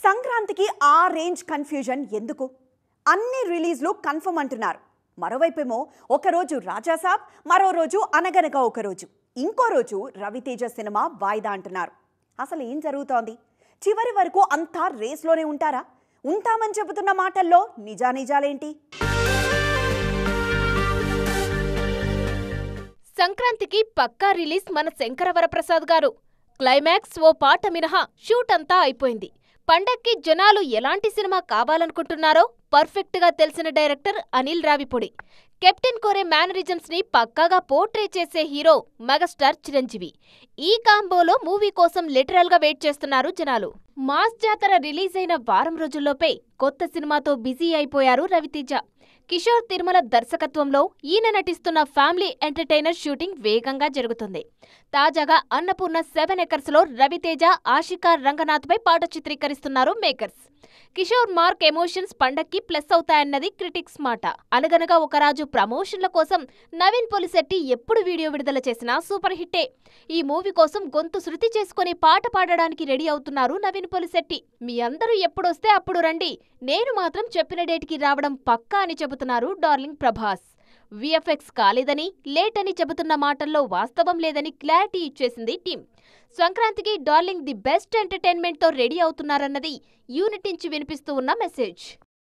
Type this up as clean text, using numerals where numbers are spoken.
సంక్రాంతికి ఆ range confusion ఎందుకు? అన్ని రిలీజ్లు కన్ఫర్మ్ అంటున్నారు. మరోవైపేమో ఒకరోజు రాజాసాబ్, మరో రోజు అనగనగా ఒకరోజు, ఇంకో రోజు రవితేజ సినిమా వాయిదా అంటున్నారు. అసలు ఏం జరుగుతోంది? చివరి వరకు అంతా రేస్లోనే ఉంటారా? ఉంటామని చెబుతున్న మాటల్లో నిజానిజాలేంటి? సంక్రాంతికి పక్కా రిలీజ్ మన శంకరవరప్రసాద్ గారు. క్లైమాక్స్ ఓ పాట మినహా షూట్ అంతా అయిపోయింది. పండక్కి జనాలు ఎలాంటి సినిమా కావాలనుకుంటున్నారో పర్ఫెక్ట్ గా తెలిసిన డైరెక్టర్ అనిల్ రావిపూడి. కెప్టెన్ కోరే మేనరిజమ్స్ ని పక్కాగా పోర్ట్రే చేసే హీరో మెగాస్టార్ చిరంజీవి. ఈ కాంబోలో మూవీ కోసం లిటరల్ గా వెయిట్ చేస్తున్నారు జనాలు. మాస్ జాతర రిలీజ్ అయిన వారం రోజుల్లోపే కొత్త సినిమాతో బిజీ అయిపోయారు రవితేజ. కిషోర్ తిరుమల దర్శకత్వంలో ఈయన నటిస్తున్న ఫ్యామిలీ ఎంటర్టైనర్ షూటింగ్ వేగంగా జరుగుతుంది. తాజాగా అన్నపూర్ణ 7 ఎకర్స్ లో రవితేజ, ఆషికా రంగనాథ్ పై పాట చిత్రీకరిస్తున్నారు మేకర్స్. కిషోర్ మార్క్ ఎమోషన్స్ పండక్కి ప్లస్ అవుతాయన్నది క్రిటిక్స్ మాట. అనగనగా ఒక రాజు ప్రమోషన్ల కోసం నవీన్ పొలిశెట్టి ఎప్పుడు వీడియో విడుదల చేసినా సూపర్ హిట్టే. ఈ మూవీ కోసం గొంతు శృతి చేసుకుని పాట పాడడానికి రెడీ అవుతున్నారు నవీన్ పొలిశెట్టి. మీ అందరూ ఎప్పుడొస్తే అప్పుడు రండి, నేను మాత్రం చెప్పిన డేట్కి రావడం పక్కా అని చెబుతున్నారు డార్లింగ్ ప్రభాస్. విఎఫ్ఎక్స్ కాలేదని, లేట్ అని చెబుతున్న మాటల్లో వాస్తవం లేదని క్లారిటీ ఇచ్చేసింది టీం. సంక్రాంతికి డార్లింగ్ ది బెస్ట్ ఎంటర్టైన్మెంట్ తో రెడీ అవుతున్నారన్నది యూనిట్ నుంచి వినిపిస్తూ ఉన్న మెసేజ్.